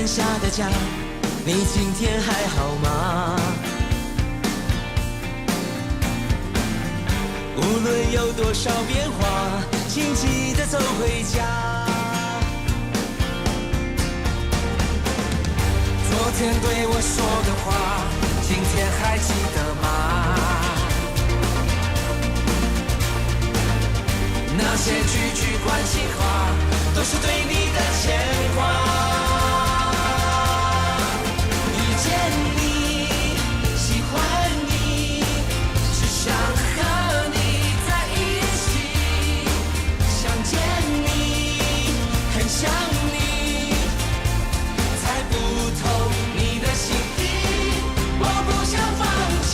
下的家，你今天还好吗？无论有多少变化，请记得走回家。昨天对我说的话，今天还记得吗？那些句句关心话，都是对你的牵挂。遇见你，喜欢你，只想和你在一起。想见你，很想你，猜不透你的心意，我不想放弃。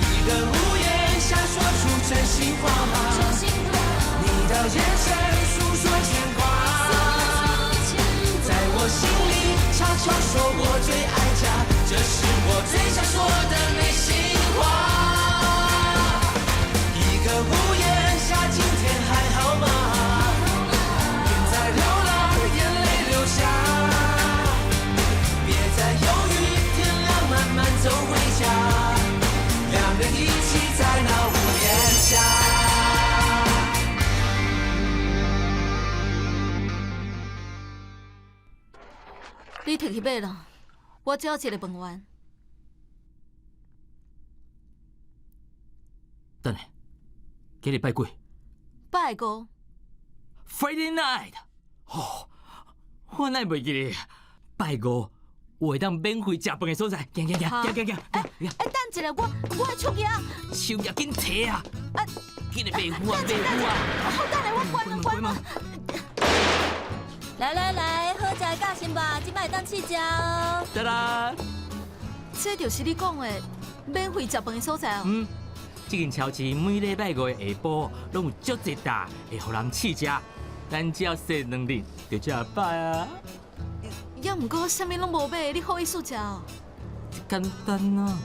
一个屋檐下说出真心话，你的眼神诉说牵挂，在我心里悄悄说我最爱家，这是我最想说的内心话。一个屋檐下，今天还好吗？别再流浪，眼泪流下，别再犹豫，天亮慢慢走回家，两人一起在那屋檐下。你摕去买啦，我只有一个饭碗。等下，今日拜几？拜五。Friday night。哦，我哪袂记咧？拜五，有会当免费食饭的所在。行。等一下，我会出去啊。手要紧摕啊！紧来备付啊！好，等下我关门。来，好食的教心吧，即摆当试食哦。得啦。这就是你讲的免费食饭的所在哦。这间超市每礼拜五的下晡拢有足侪搭会互人试食，咱只要踅2日就吃饱啊。也毋过啥物拢无买，你好意思食哦？简单啊。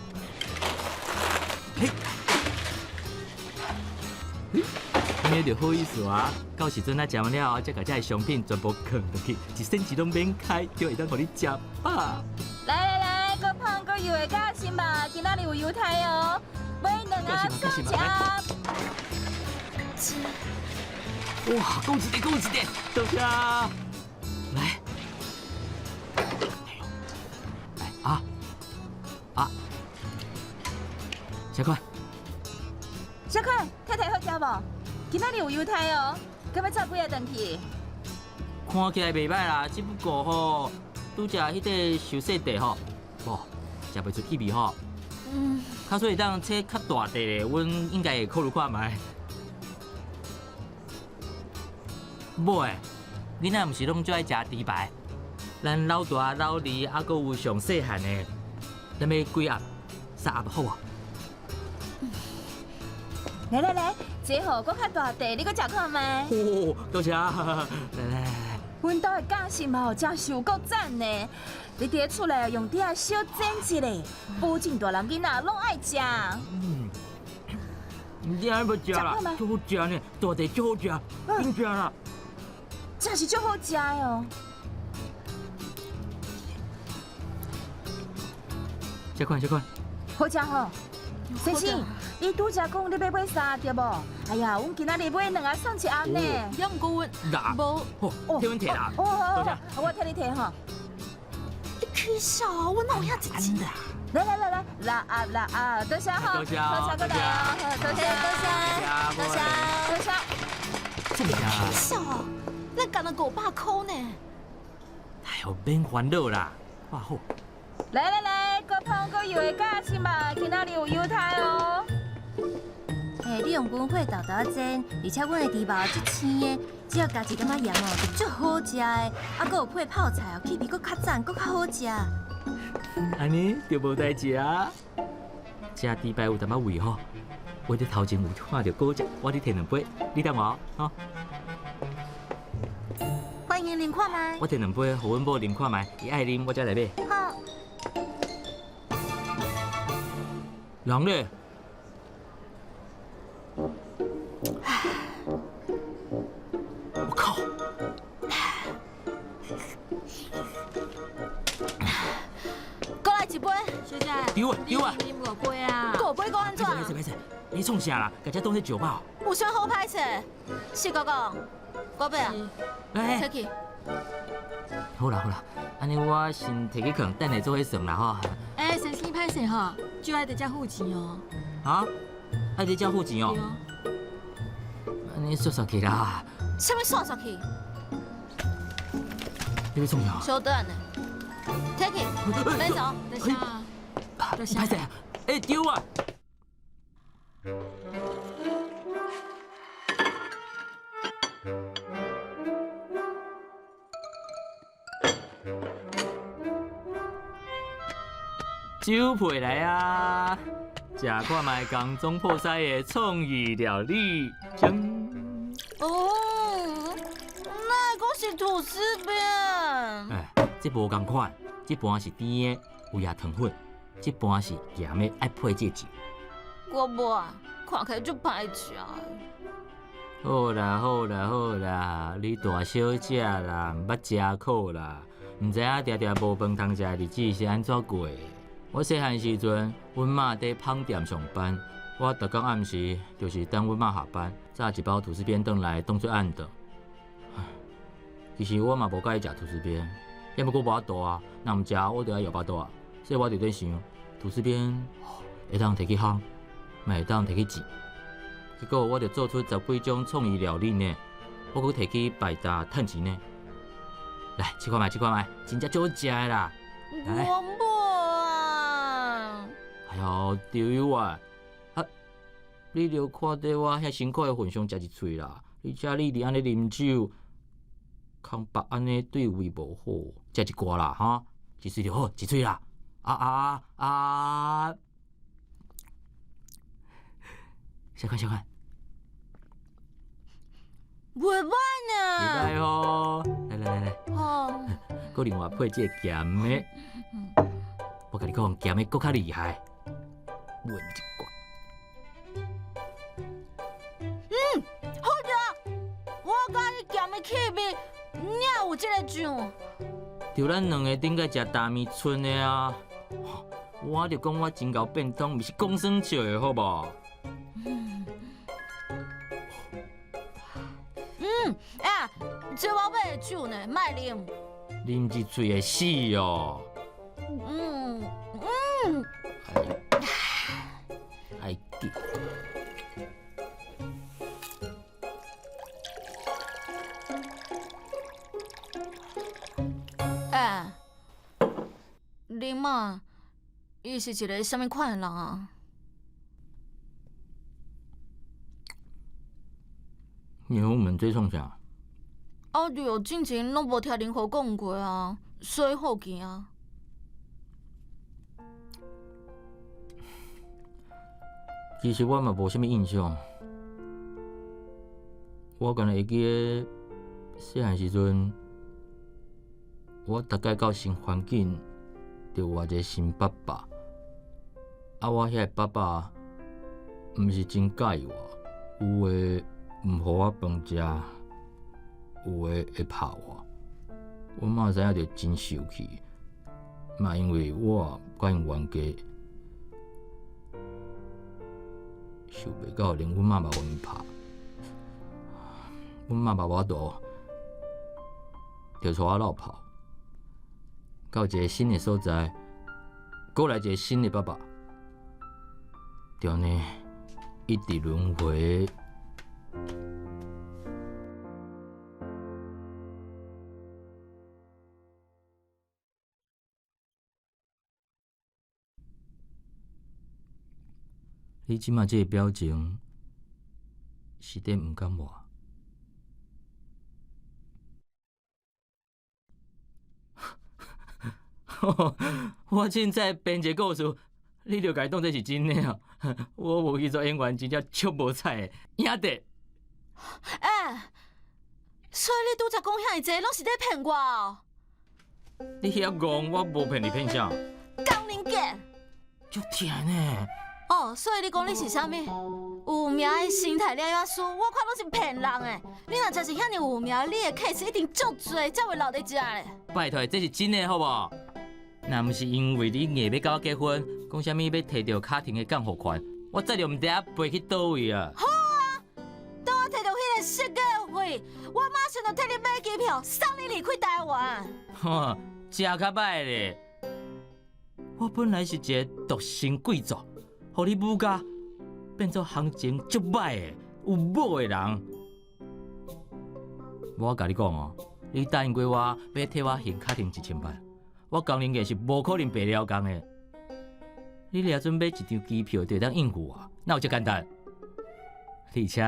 嘿。安尼就好意思啊！到时阵咱食完了后，再把这商品全部放落去，1仙钱拢免开，就会当互你食饱。来，搁胖搁油的教心吧，今仔日有犹太哦，买2盒送吃。哇，够一个，多谢。来，来啊！小款，太好食无？今仔日有犹太哦，搁要炒几个顿去？看起来袂歹啦，只不过吼，拄食迄个熟悉地吼，无食袂出气味吼。较所以当切较大地的，阮应该会考虑看卖。某诶，囡仔毋是拢最爱食猪排？咱老大、老二，还阁有上细汉的，咱要几盒？3盒好啊？来，这号搁较大地，你搁食看卖？哦，多谢啊！来，阮兜的教心嘛，真是有够赞呢！你伫厝内用碟小煎一下，保证大人囡仔拢爱食。你还要食啦？足好食呢，大地足好食，紧食啦！真是足好食的哦！小款，好食吼！先生，你拄则讲你要买啥对无？哎呀，阮今仔日买2盒送1盒呢。也毋过阮无。好，替阮摕啦。好，我替你摕吼。你取笑啊！我哪有遐一斤的？来，多谢哈，多谢各位啊，多谢。这么啊？取笑啊！咱干了500块呢。哎呦，免烦恼啦，哇好。来，搁胖搁油的教心吧，今仔日有犹太哦。你用滚火豆煎，而且阮的猪肉足青的，只要加一点仔盐哦，就足好食的。啊，搁有配泡菜哦，气味搁较赞，搁较好食。安尼就无代志啊！食猪排有淡仔味吼，我伫头前有看到果汁，我伫摕2杯，你等我哦。欢迎您看麦。我摕2杯，互阮某啉看卖，伊爱啉我才来买。好。人咧？我靠！丢啊丢啊！你无杯啊？狗不会够安怎？没事，你创啥啦？大家当作酒吧。有啥好歹势？是哥哥，宝贝啊，哎，出去。好啦，安尼我先摕去扛，等下做伙算啦吼。哎，先生歹势吼，就爱得遮付钱哦。啊？爱你交付钱哦？对哦。安尼算去啦。什么刷刷去？你要创啥？稍等呢。出去，别走。等下，等下。歹势，哎丢啊！酒配来啊！食看卖港中破塞的创意料理，将。哦，那个是吐司饼。哎，这无共款，这盘是甜的，有椰糖粉；这盘是咸的，爱配这酒。我无，看起来就歹食。好啦，你大小姐啦，捌食苦啦，唔知影常常无饭通食的日子是安怎过的？我细汉时阵，阮妈在饭店上班，我逐工暗时就是等阮妈下班，炸一包吐司边转来当做暗顿。其实我嘛无介意食吐司边，也不过无法度啊，若唔食我就要摇巴肚啊，所以我就在想，吐司边会当摕去烘，嘛会当摕去煎。结果我就做出10几种创意料理呢，我阁摕去摆搭趁钱呢。来，试看卖，真正足好食的啦！来。我无啊。哎呦，丢啊！你著看在我遐辛苦的份上食一喙啦，而且你伫安尼啉酒，空白安尼对胃无好，食一寡啦哈，一喙就好，一喙啦！小看，袂歹呢。袂歹吼！来，好。搁另外配这个咸的，我甲你讲，咸的搁较厉害，闻一寡。好食！我甲你咸的气味，也有这个酱。就咱两个顶个食大米村的啊！我就讲我真够便当，毋是讲算笑的好无？啊，这我买的酒呢，卖啉。啉一嘴会死哦！哎记。哎，你妈，伊是一个什么款的人啊？你好问这创啥？啊对哦，之前拢无听恁好讲过啊，所以好奇啊。其实我嘛无啥物印象，我敢若会记得细汉时阵，我大概到新环境，就有一个新爸爸。啊，我遐个爸爸，毋是真介意我，有诶毋互我饭食，有诶会拍我。我妈知影就真受气，嘛因为我甲因冤家，受袂到，连阮妈嘛互因拍。阮妈爸我大，就带我落跑，到一个新的所在，过来一个新的爸爸，就安尼一直轮回。你即马这个表情，是伫毋甘我？我凊彩编一个故事，你就甲伊当作是真的啊！我无去做演员，真正足无彩的，赢得。哎，所以你拄则讲遐济，拢是在骗我哦？你遐戆，我无骗你骗啥？讲恁假。足甜呢！哦，所以你讲你是啥物？有名的生态疗养师，我看拢是骗人的。你若真是遐尼有名，你的 case 一定足多，才会留在遮咧。拜托，这是真的好无？若毋是因为你硬要甲我结婚，讲啥物要摕到卡廷的降户权，我早就毋知影飞去倒位啊！好啊，等我摕到迄个失业费，我马上就替你买机票，送你离开台湾。哈，真较歹咧！我本来是一个独身贵族，互你母家变做行情足歹的、有某的人。我甲你讲哦，你答应过我要替我还卡廷1000万，我工龄硬是无可能白了工的。你掠准买一张机票就当应付我，哪有这简单？而且，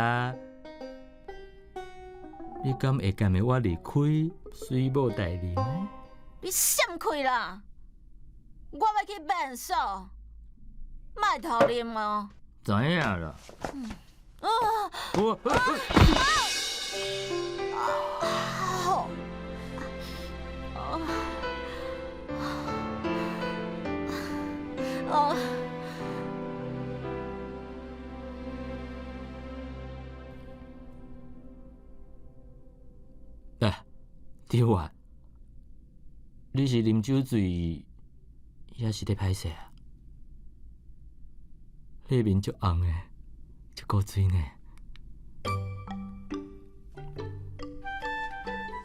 你敢会甘的我离开水某代理？你闪开啦！我要去便所，卖头啉哦。知影啦。我。对啊，你是啉酒醉，还是咧歹势啊？你面足红的，足古锥呢。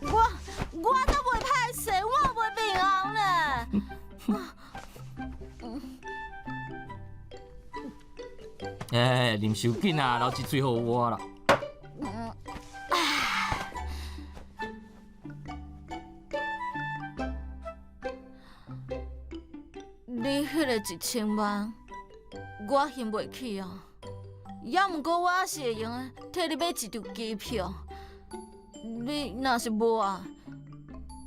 我都袂歹势，我袂面红呢。哎，啉手紧啊，留一嘴互我啦。你迄个1000万，我还袂起啊。也毋过我还是会用替你买一张机票。你若是无啊，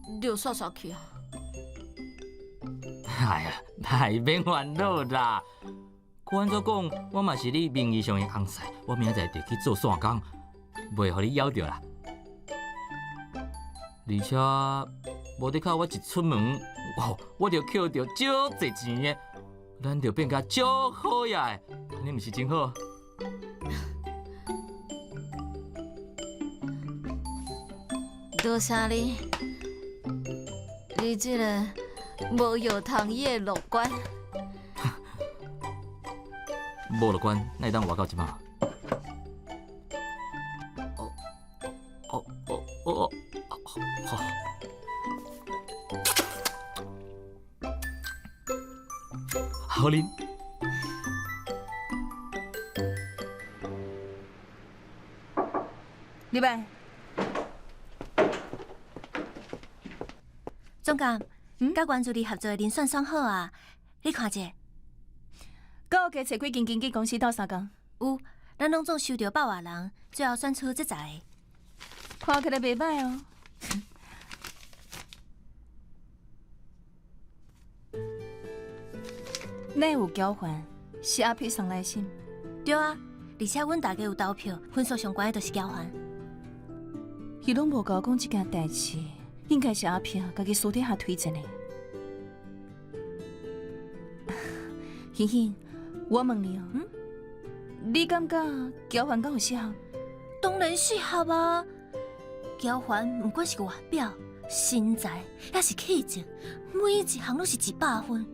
你就煞煞去啊。哎呀，莫免烦恼啦。安怎讲，我嘛是你名义上的翁婿，我明仔载就去做线工，袂互你夭着啦。而且无得靠我一出门，我就捡到足侪钱的，咱就变甲足好呀的，你毋是真好？多谢你，你这个无药通医的乐观。无乐观，那会当活到即马？好啉。李白，总监，甲原助理合作的人选选好啊，你看者。阁有加找几间经纪公司斗相共？有，咱拢总收到百外人，最后选出这才的。看起来袂歹哦。哪有交换？是阿皮送来信。对啊，而且阮大家有投票，分数上悬的就是交换。伊拢无甲我讲这件代志，应该是阿皮家己私底下推荐的。欣欣，我问你哦，你感觉交换敢有适合？当然适合啊！交换不管是外表、身材，还是气质，每一项都是100分。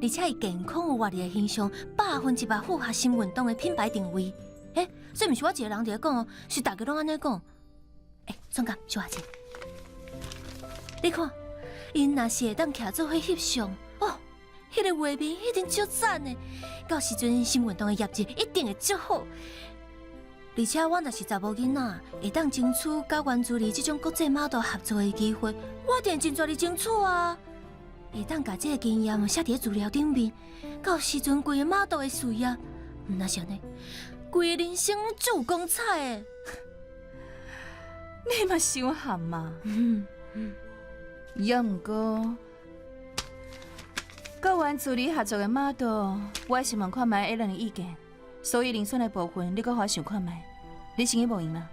而且伊健康有活力的形象，100分100符合新运动的品牌定位。这毋是我一个人伫咧讲哦，是大家拢安尼讲。总监，小华姐，你看，因若是会当徛做伙翕相，哦，迄个画面一定足赞的。到时阵新运动的业绩一定会足好。而且我若是查某囡仔，会当争取甲原助理这种国际model合作的机会，我一定尽全力争取啊！会当甲这个经验写伫资料顶面，到时阵规个 model 的事业，若是安尼，规个人生拢足有光彩的。你嘛想喊嘛？也毋过，甲原助理合作的 model， 我是问看卖A人的意见。所以遴选的部分，你搁我想看卖，你心意无用啦。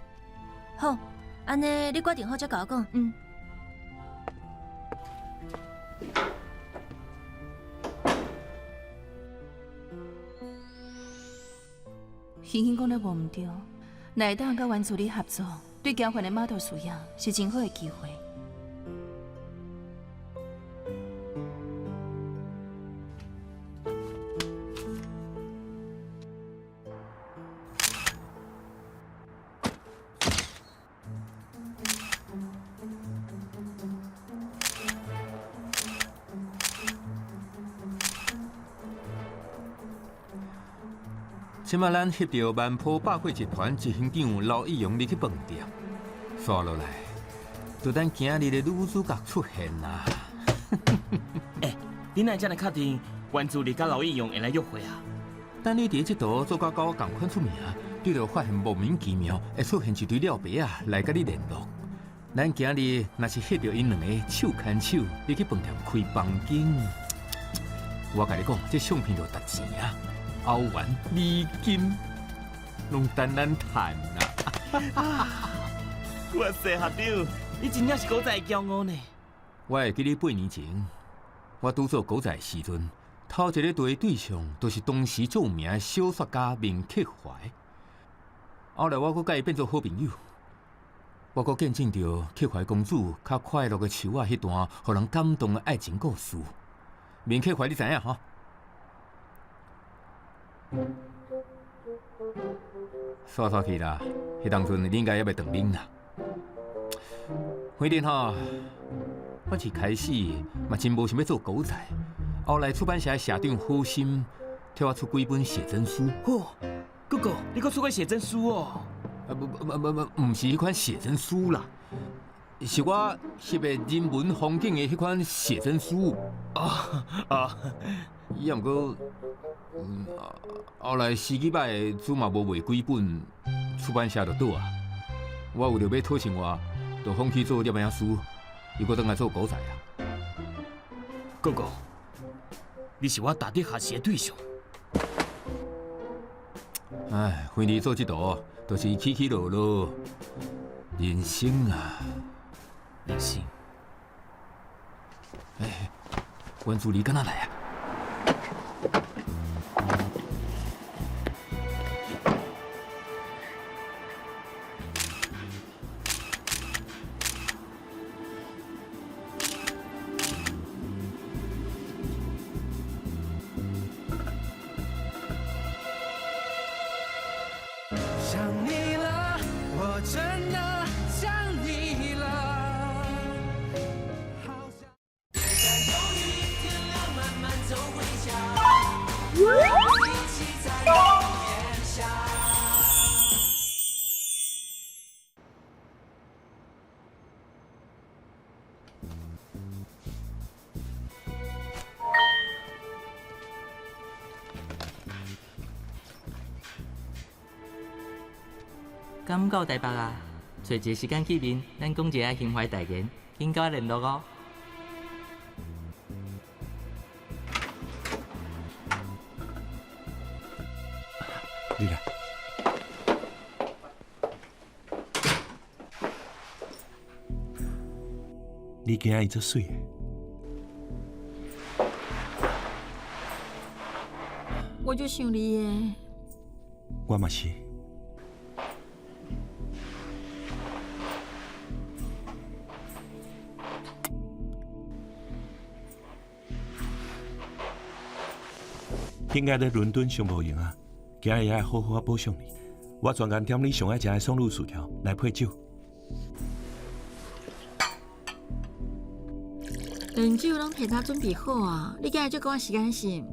好，安尼你决定好再甲我讲。欣欣讲得无毋对，若会当甲原助理合作，对交换的 model 事业是真好的机会。即马咱翕到万坡百货集团执行长刘义勇入去饭店，刷落来，就等今日的女主角出现啦。你哪才来确定原助理甲刘义勇会来约会啊？等你伫这度做甲甲我同款出名，你就发现莫名其妙会出现一堆廖白啊来甲你联络。咱今日若是翕到因两个手牵手入去饭店开房间，我甲你讲，这相片就值钱啊！欧元、美金，拢等咱赚啦！哇塞，学长，你真正是古早的骄傲呢！我会记你8年前，我拄做古仔的时阵，头一个对对象就是当时著名的小说家明克怀。后来我阁甲伊变做好朋友，我阁见证到克怀公主较快乐的树啊，迄段互人感动的爱情故事。明克怀，你知影吼？刷去啦！迄当阵你应该还袂当面啦。反正吼，我一开始嘛真无想要做古仔，后来出版社社长好心替我出几本写真书。嚯，哥哥，你阁出过写真书哦？唔是迄款写真书啦，是我翕的人文风景的迄款写真书。也毋过，后来时机歹，主嘛无卖几本，出版社就倒啊。我为着要讨生活，就放弃做摄影师，又搁转来做古仔啊。哥哥，你是我大滴学习的对象。唉，反正做这道都是起起落落，人生啊，人生。哎，阮助理敢若来啊？想你了，我真的想你了。好想在有一天亮慢慢走回家，一起在屋檐下。敢到台北啊，找一个时间见面，咱讲一下心怀大言，紧甲我联络哦。你来，你今仔日足水的，我就想你的。我嘛是。应该在伦敦上无用啊，今日要好好补偿你。我专工点你上爱食的松露薯条来配酒。连酒拢提早准备好啊！你今日就赶时间是？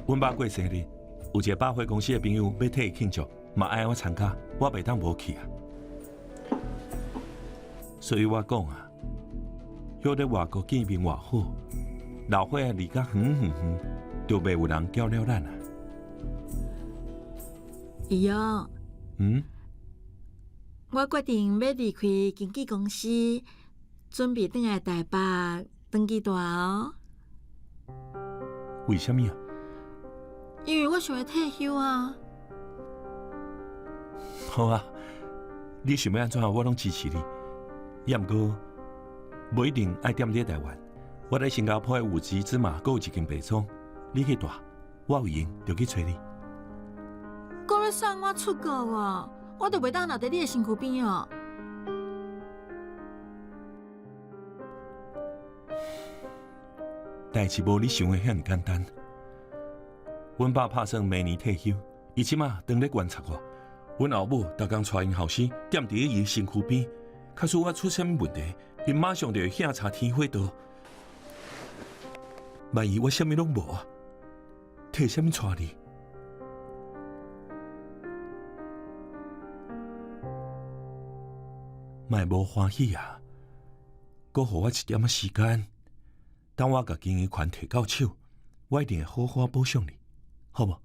阮爸过生日，有一个百货公司的朋友要替伊庆祝，嘛爱我参加，我袂当无去啊。所以我讲啊，要在外国见面偌好，老伙仔离甲远远远，就袂有人叫了咱啊。伊哦，我决定要离开经纪公司，准备转来台北登记大哦。为什么啊？因为我想要退休啊。好啊，你想要安怎，我拢支持你。也毋过，无一定爱踮伫台湾。我在新加坡的有机芝麻，阁有一间白厂。你去大，我有闲就去找你。搁要送我出国哦，我就袂当留伫你的身躯边哦。代志无你想的遐简单。阮爸打算明年退休，伊即马当咧观察我。阮后母逐工带因后生踮伫伊身躯边，假使我出啥物问题，伊马上就会遐查天火道。万一我啥物拢无啊，替啥物带你？莫无欢喜啊！搁互我一点仔时间，等我甲经营权摕到手，我一定会好好补偿你，好无？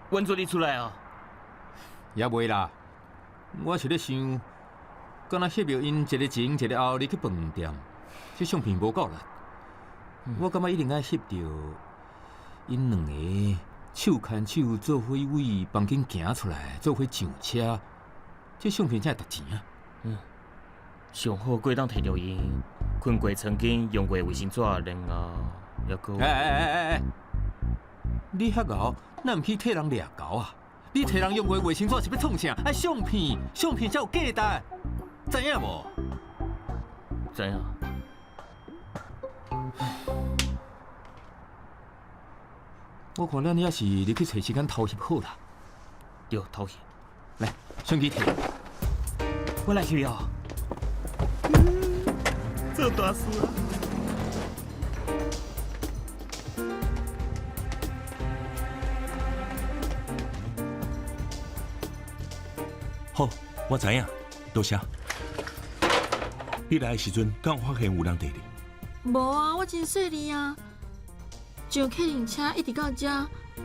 阮做你出来啊！也袂啦，我是咧想，敢若翕着因一个前一个后入去饭店，这相片无够力。我感觉一定爱翕着因两个手牵手做伙为房间行出来，做伙上车，这相片才会值钱啊！上好过当摕着因困过曾经用过卫生纸，然后还佫……你遐敖，咱毋去替人掠猴啊！你替人用过卫生纸是要创啥？爱相片，相片才有价值，知影无？知影。我看咱也是入去找时间偷翕好啦。对，偷翕。来，相机摕。我来翕哦。做大事啊！好，我知影，多谢。你来的时阵，敢有发现有人伫你？无啊，我真细腻啊。上客人车一直到这，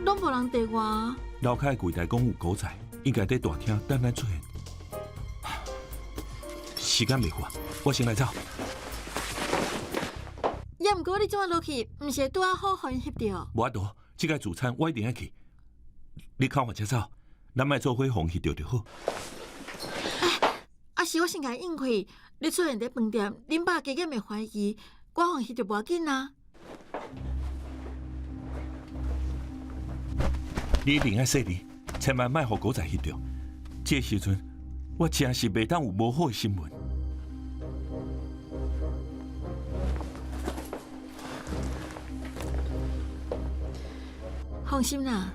拢无人缀我啊。楼骹的柜台讲有狗仔，应该伫大厅等咱出现。时间袂赶，我先来走。也毋过你怎啊落去，毋是拄啊好互因翕着？无法度，即个自餐我一定要去。你靠我车走，咱莫做伙互翕着就好。啊是我先甲伊应开，你出现伫饭店，恁爸加减袂怀疑，我互翕着无要紧啊。你一定要细腻，千万莫互狗仔翕着。这个时阵，我真是袂当有无好的新闻。放心啦。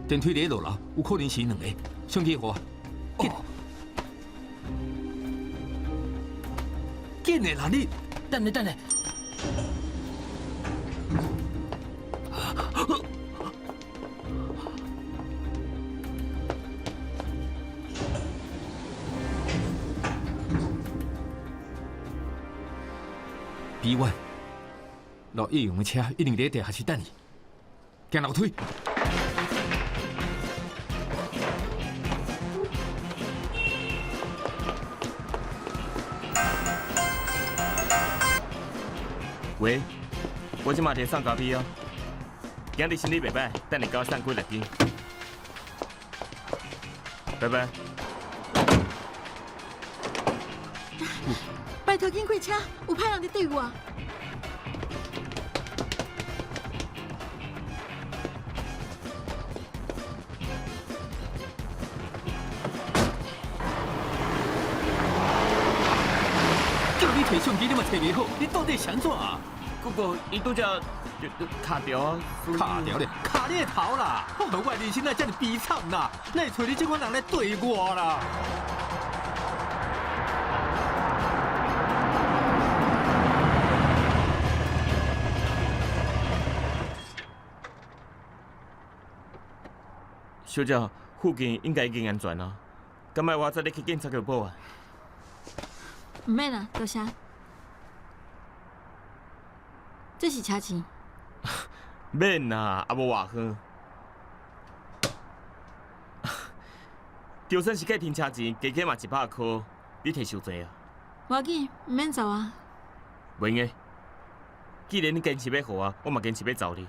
电梯伫落楼，有可能是两个。相机互我。紧的啦你！等下等下。比阮落夜用的车一定伫地下室等你，行楼梯。喂，我即马伫送咖啡哦。今日身体袂歹，等下到送几粒钟。拜拜。拜托紧开车，有歹人伫对我。叫你摕相机，你嘛摕袂好，你到底想怎啊？不过伊拄只卡掉啊，卡掉咧，卡你的头啦！我人生哪遮尔悲惨啦？哪会找你这款人来对我啦？小姐，附近应该已经安全啊。敢莫我再你去警察局报啊？唔免啦，多谢。这是车钱。免啦，也无偌远。就算是计停车钱，加加嘛100块，你摕伤济啊？无要紧，唔免走啊。袂用。既然你坚持要互我嘛坚持要走你。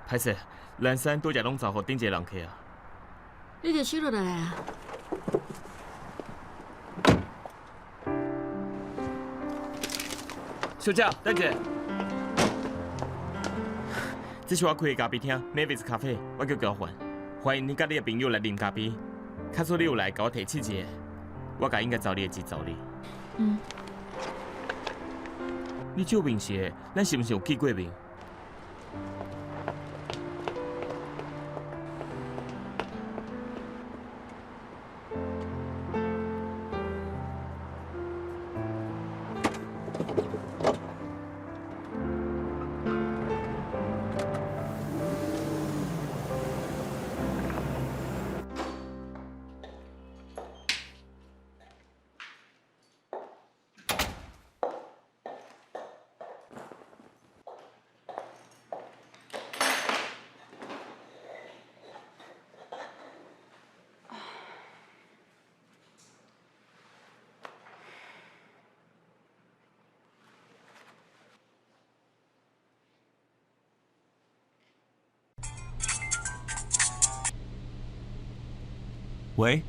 歹势，咱山拄则拢走互顶一个人客啊。你就收落来啊。小姐，等者。这是我开的咖啡厅 Mavis 咖啡，我叫交换，欢迎你甲你的朋友来啉咖啡。假说你有来，甲我提七折，我甲应该找你的钱找你。嗯。你照面是，咱是毋是有见过面？喂，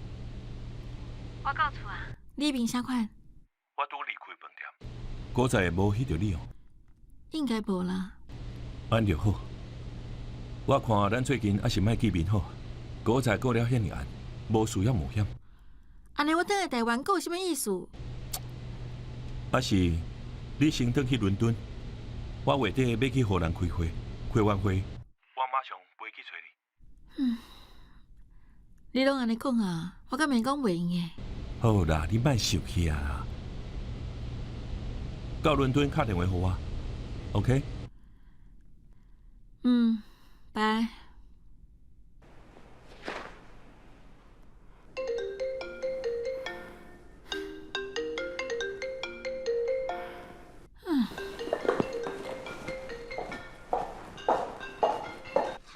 我到厝啊。你面啥款？我拄离开饭店，古早无翕到你哦。应该无啦。安就好。我看咱最近还是莫见面好。古早过了遐尼暗，无需要冒险。安尼我等来台湾，佫有啥物意思？还是你先转去伦敦，我月底要去荷兰开会，开完会，我马上飞去找你。你拢安尼讲啊，我敢免讲袂用诶。好啦，你莫生气啊！到伦敦打电话给我 ，OK？ 拜。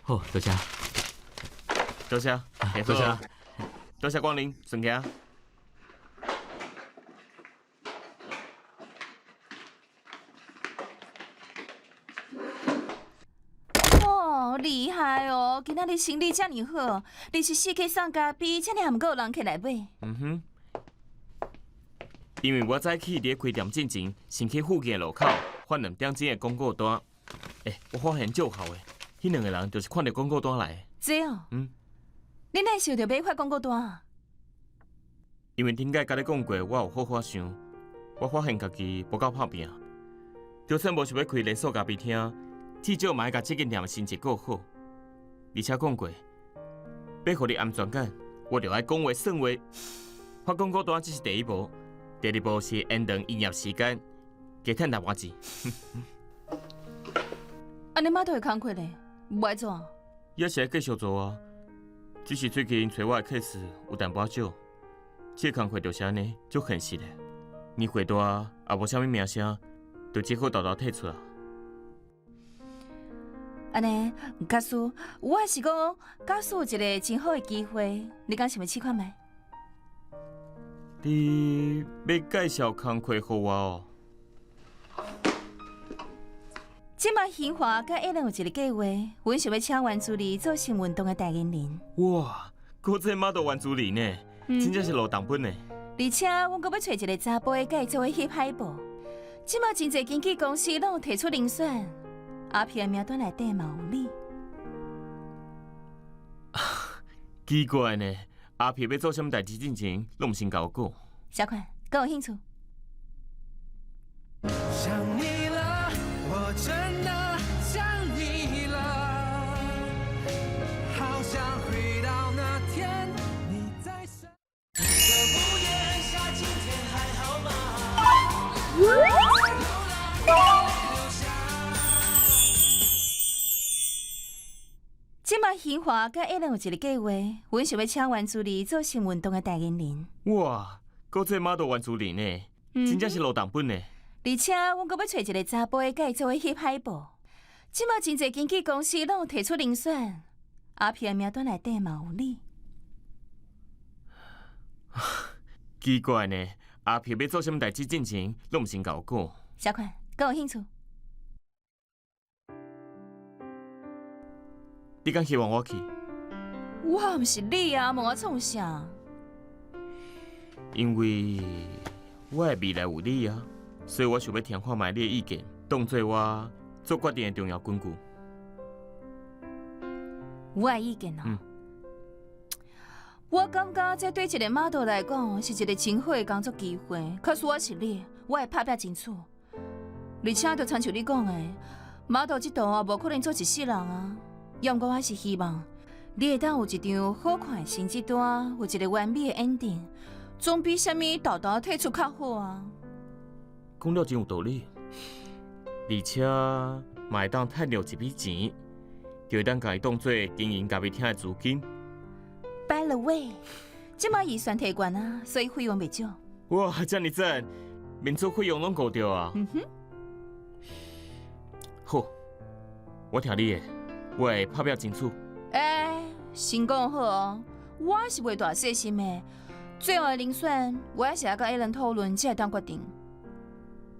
好，多谢。多谢，多谢，多谢光临，顺行。哦，厉害哦！今仔日生意遮尔好，你是四 K 送咖啡，遮尔还毋够有人起来买。因为我早起伫开店之前，先去附近的路口发2点钟的广告单。我发现足效的，迄2个人就是看到广告单来的。这哦。你哪想着买发广告单啊？因为顶摆甲你讲过，我有好好想，我发现家己不够拍拼。就算无想要开连锁咖啡厅，至少嘛要甲这间店的生意过好。而且讲过，要互你安全感，我着爱讲话算话。发广告单只是第一步，第二步是延长营业时间，加赚6万钱。安尼马都会工课咧，无爱做。也是爱继续做啊。只是最近找我的 case 有淡薄少，这工课就是安尼，足现实的。年岁大也无啥物名声，就只好偷偷退出啊。安尼，假使我是讲，假使有一个真好的机会，你敢想要试看觅？你要介绍工课给我哦？即马兴华甲艾伦有一个计划，阮想要请原助理做成运动的代言人。哇，搁这马都原助理呢，真正是落重本呢。而且，阮阁要找一个查甫的，甲伊做伙翕海报。即马真侪经纪公司拢有提出遴选，阿皮的名单内底嘛有你。奇怪呢，阿皮要做什么代志之前，拢毋先甲我讲。小款，敢有兴趣？想你了，我真的想你了，好想回到那天你在身。你的午夜下今天还好吗？即马兴华甲艾伦有一个计划，阮想要请原助理做成运动的代言人。哇，搁这马都原助理呢，真正是落重本呢。而且，阮阁要找一个查甫的，甲伊做伙翕海报。即马真侪经纪公司拢有提出遴选，阿皮的名单内底嘛有你。奇怪呢，阿皮要做什么代志之前，拢毋先甲我讲。小款，敢有兴趣？你敢希望我去？我毋是你啊，问我创啥？因为我的未来有你啊，所以我想要听看卖你的意见，当作我做决定的重要根据。我的意见哦。嗯我感觉这对一个 model 来讲是一个真好的工作机会。可是我是你，我会拍拼真处。而且就亲像你讲的 ，model 这道啊，无可能做一世人啊。要毋过我是希望你会当有一张好看的成绩单，有一个完美的 ending， 总比啥物豆豆退出较好啊。讲了真有道理，而且嘛会当赚到一笔钱，就会当家己当做经营咖啡厅的资金。By the way， 即马预算提悬啊，所以费用袂少。哇，遮尔赞，民族费用拢顾着啊！好，我听你的，我会拍拼争取。先讲好哦，我是袂大细心的，最后的人选，我还是要甲艾伦讨论，才会当决定。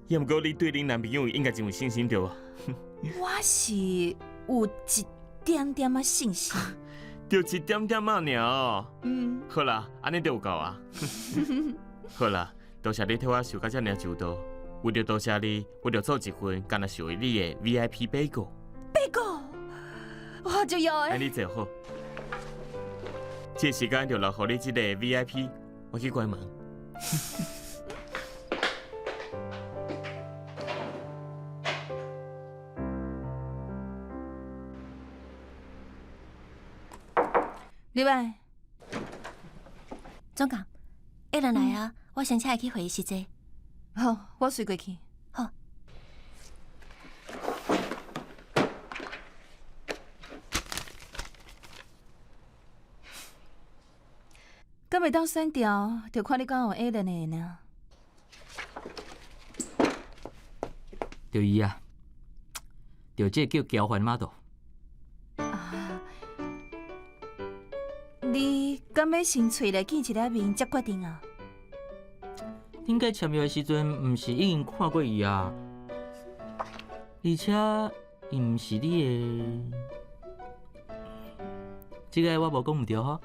也毋过你对恁男朋友应该真有信心着啊！我是有一点点仔信心。就一点点仔尔哦。好啦，安尼就有够啊。好啦，多谢你替我想到遮尔周到，为着多谢你，我就做一份干那属于你的 VIP 贝果。贝果，我就要安的。你坐好，这时间就留互你这个 VIP， 我去关门。李伟，总监，艾伦来啊，我先请伊去会议室坐。好，我随过去。好。敢袂当选调，就看你讲有艾伦的呢。就伊啊，就这叫交换model。你敢要先找来见一个面才决定啊？顶个签约的时阵，毋是已经看过伊啊？而且伊毋是你的，这个我无讲毋对吼。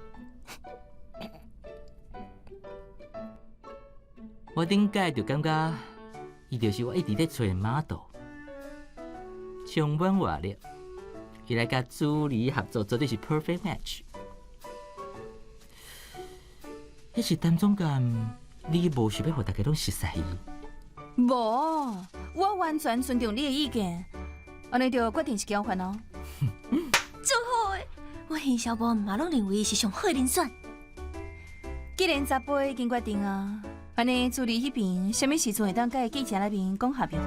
我顶个就感觉，伊就是我一直在找的model，充满活力，伊来甲助理合作，绝对是 perfect match。迄是陈总监，你无想要互大家拢熟悉伊？无，我完全尊重你的意见，安尼就决定是交换哦。最好的，我形象部嘛拢认为伊是上好的人选。既然查甫已经决定啊，安尼助理迄边什么时阵会当甲记者那边讲合约？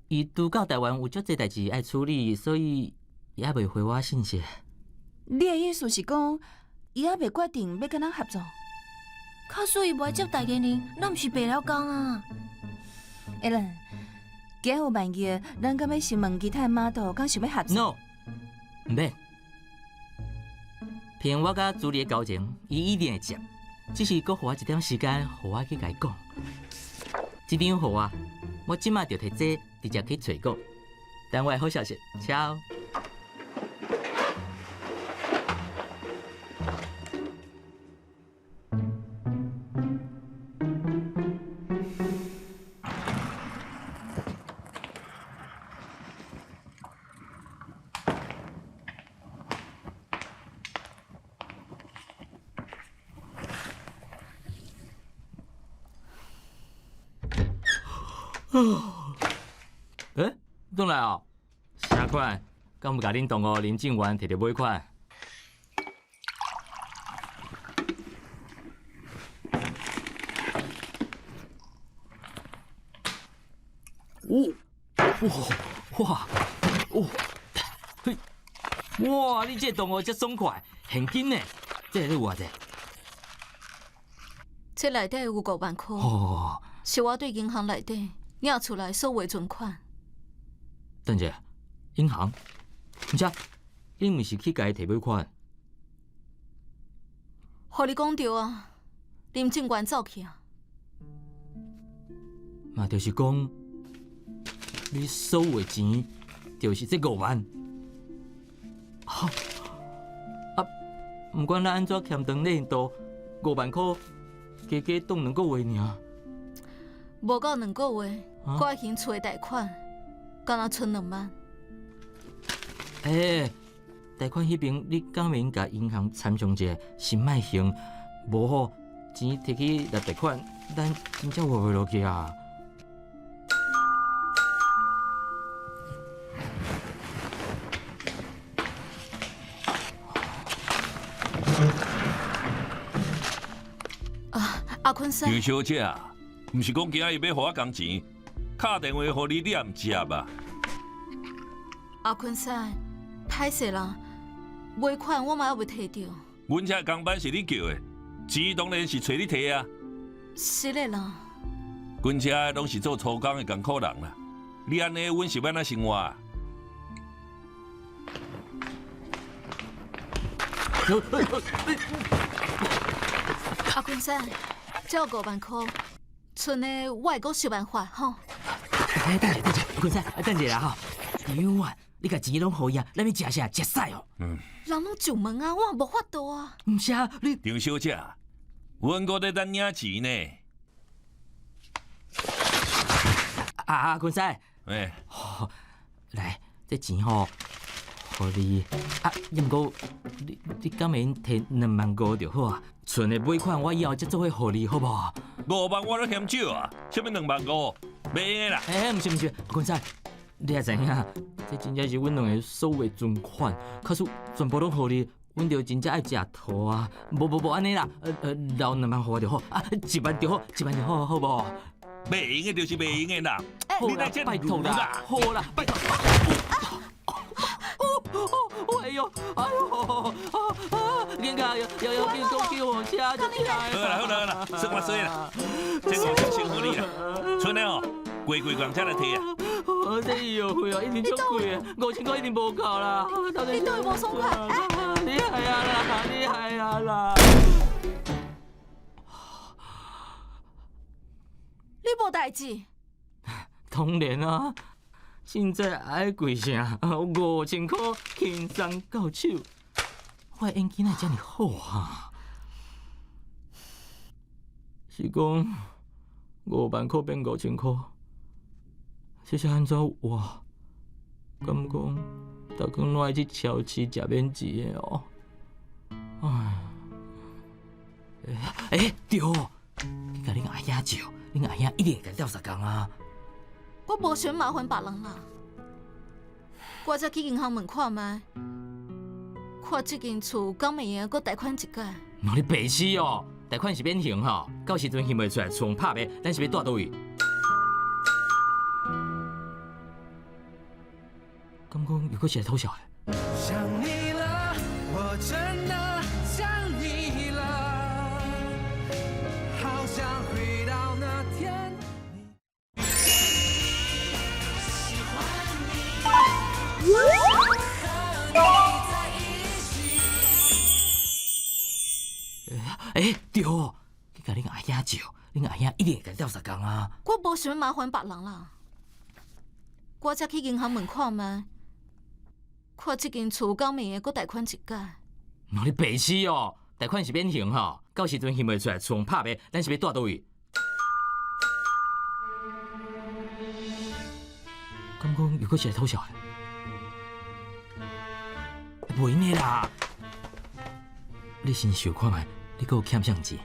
伊拄到台湾有足侪代志爱处理，所以伊还袂回我信息。你的意思是讲，伊还袂决定要跟咱合作？卡所以袂接代言人，那毋是白了讲啊。艾伦，今有万一，咱敢要先问其他 model， 敢想要合作 ？No， 毋免。凭我甲助理的交情，伊一定会接。只是搁互我一点时间，互我去甲伊讲。这张互我即马就摕这直接去找讲。等我的好消息，超。转来哦，啥款？敢有甲恁同学林静元摕到尾款？哇！嘿！哇！你这同学真爽快，现金呢？这是偌济？这内底有5万块，哦，是我对银行内底领出来所有存款。等者，银行？唔是，你毋是去甲伊摕尾款？互你讲着啊，林静元走去啊。嘛，就是讲，你所有的钱就是这5万。毋管咱安怎欠长恁都5万块，加当2个月尔。无到2个月，我已经找贷款，敢若剩2万。贷款迄边你敢免甲银行参详者，先莫行，无好钱摕去立贷款，咱真正活袂落去啊！阿坤生，刘小姐，毋是讲今日要互我工钱，打电话互你，你也毋接啊？阿坤生，歹势啦，尾款我嘛还未摕到。阮遮工班是你叫的，钱当然是找你摕啊。是的啦。阮遮拢是做粗工的艰苦人啦，你安尼，阮是要哪生活啊？阿坤生，只有5万块，剩的我会阁想办法吼。等者，坤生，等者啦吼。杨啊，你甲钱拢互伊啊，咱要食啥？食屎哦！人拢上门啊，我也无法度啊。毋是啊，你张小姐，阮搁在等领钱呢。坤生，来，这钱吼，互你啊，毋过你敢免摕2万5就好啊。剩的尾款我以后再做伙互你，好无？5万我都嫌少啊，什么2万5？袂用啦。毋是，坤生，你也知影，这真正是阮2个所有的存款，可是全部拢互你，阮着真正爱食土啊！无安尼啦，留2万互我就好啊，1万就好，好无？袂用的就是袂用的啦，你来这拜托啦，好啦，拜托。哎呦，人家要叫我车就起来。好啦，算我衰啦，这5千先互你啦，剩的哦，贵人才来摕啊。这医药费啊，一定足贵的，5000块一定无够啦。你对我爽快，厉害啊啦！你无代志？当然啊。现在爱贵啥？5000块轻松到手，我的演技哪遮尔好啊？是讲5万块变5000块，这是安怎活？敢讲逐工拢爱去超市食免钱的哦？对，去甲恁阿爷借，恁阿爷一定会甲你调10工啊！我无想麻烦别人啦，我才去银行问看卖，看这间厝敢会用阁贷款一届。你白痴哦！贷款是免还吼，到时阵还袂出来，厝拍卖，咱是要住倒位？敢讲又搁是来偷笑的？想你了，我真的想你了，好想回到那天。喜欢你，和你在一起。对，去甲恁阿爷借，恁阿爷一定会甲你调10工啊！我无想麻烦别人啦，我才去银行问看卖，看这间厝敢会用阁贷款一届。你白痴哦！贷款是免还吼，到时阵还袂出来，厝拍卖，咱是要住倒位？敢讲又搁是来偷笑的？袂用的啦！你先想看卖，你阁有欠啥钱？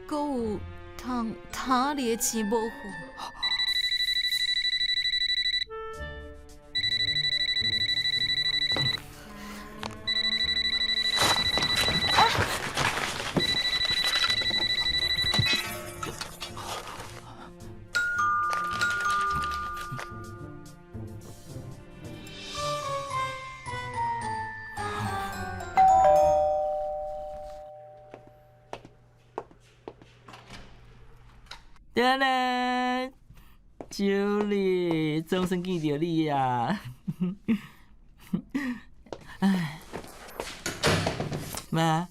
阁有他里的钱无付。当然，小丽，总算见到你呀！哎，妈，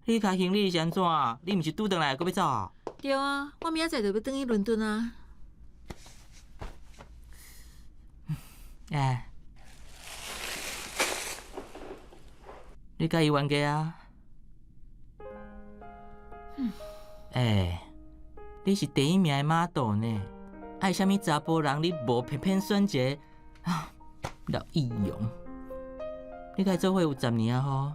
你家行李是安怎？你毋是拄转来，搁要走啊？对啊，我明仔载就要转去伦敦啊。哎，你介意冤家啊？哎。你是第1名的model呢，爱啥物查甫人你无偏偏选一个啊，老易用。你甲伊做伙有10年啊吼。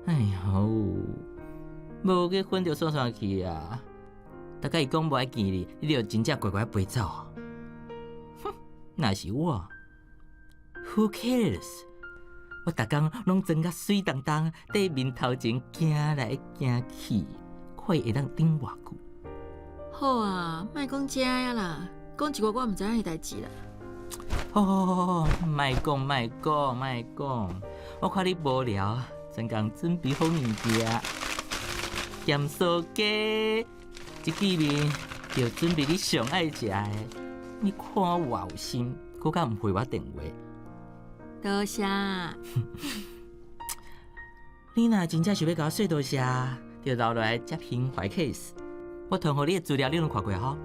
哎呦，无结婚就算算去啊！大家伊讲无爱见你就真正乖乖飞走。哼，那是我 ，Who cares？ 我逐工拢装甲水当当，伫面头前行来行去，看伊会当顶偌久。好啊，莫讲这呀啦，讲一个我毋知影的代志啦。好，莫讲，我看你无聊，专工准备好物件，咸酥鸡，一见面就准备你上爱食的。你看我偌有心，佫敢毋回我电话？多谢。你若真正想要甲我说多谢，就留落来接平怀 case。我传互你的资料，你拢看过吼？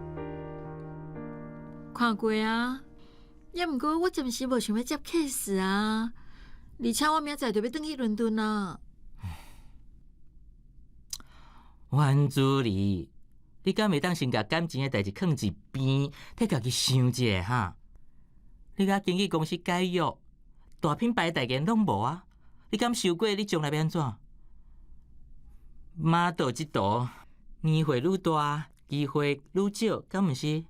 看过啊，也毋过我暂时无想要接 case 啊，而且我明仔就要转去伦敦啊。阮主任，你敢袂当先甲感情的代志放一边，替家己想一下哈？你甲经纪公司解约，大品牌代言拢无啊？你敢受过？你将来要安怎？马道这道年岁愈大，机会愈少，敢毋是？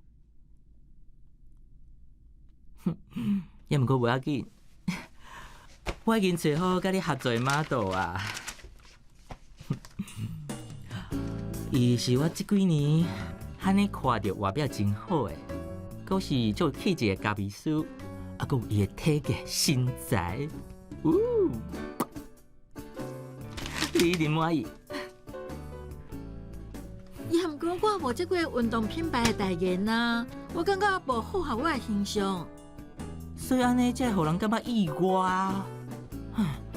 也毋过无要紧，我已经找好甲你合作的model啊。伊是我这几年罕尼看到外表真好诶，佫是足有气质的咖啡师，啊，佫有伊的体格身材，你一定满意。也毋过我无接过运动品牌的代言啊，我感觉无符合我的形象。所以安尼才会互人感觉意外啊！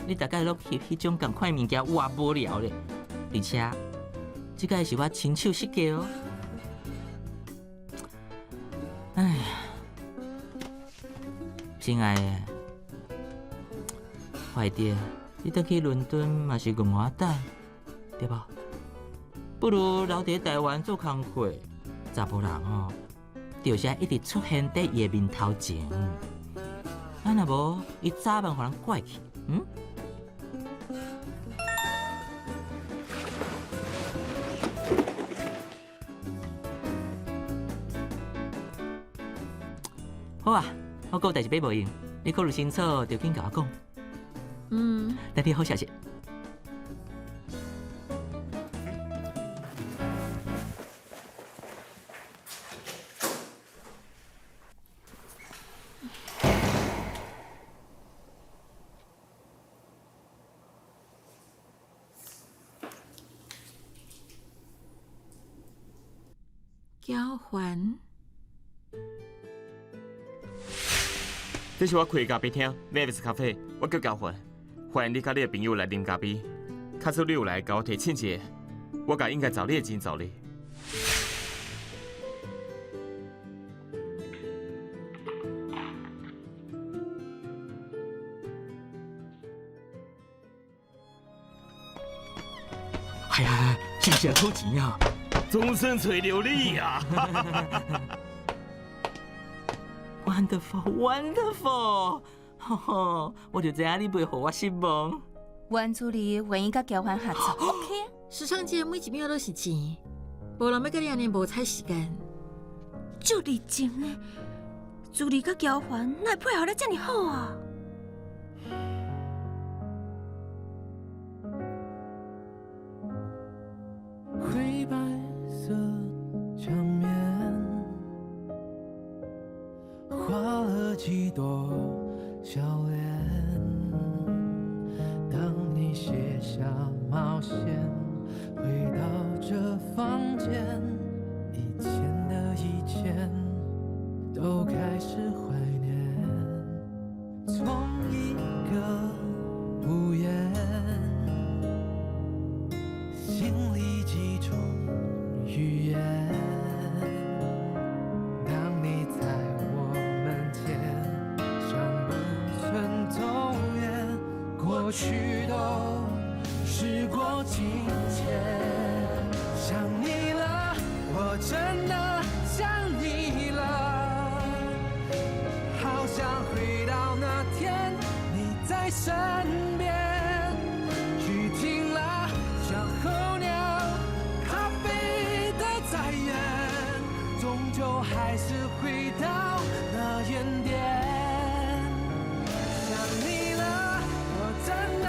你大概落翕迄种共款物件，我无聊咧。而且，这个是我亲手设计哦。哎呀，亲爱的，坏弟，你倒去伦敦嘛是戆我等，对吧？不如留伫台湾做工课，查甫人哦，就是一直出现伫伊的面头前。啊，若无，伊早晚互人怪去，好啊，我还有代志要无用，你考虑清楚就紧甲我讲。等你好消息。交还。这是我开的咖啡厅 Mavis 咖啡，我叫交换，欢迎你甲你的朋友来啉咖啡。假使你有来甲我提请节，我甲应该找你的钱找你。哎呀，真是好钱啊！终身找着你呀！Wonderful， 我就知影你袂互我失望。阮助理愿意甲交换合作 ，OK？ 时尚界每一秒都是钱，无人要甲你安尼无彩时间。就热情的助理甲交换，哪会配合得这么好啊？灰白色墙面，画了几朵笑脸。当你卸下毛线，回到这房间，以前的以前都开始怀念。从一个屋檐，心里几种语言。当你在我门前，像不存冬眠，过去都时过境迁。想你了，我真的在身边，去听了小候鸟咖啡的在演，终究还是回到那原点。想你了，我真的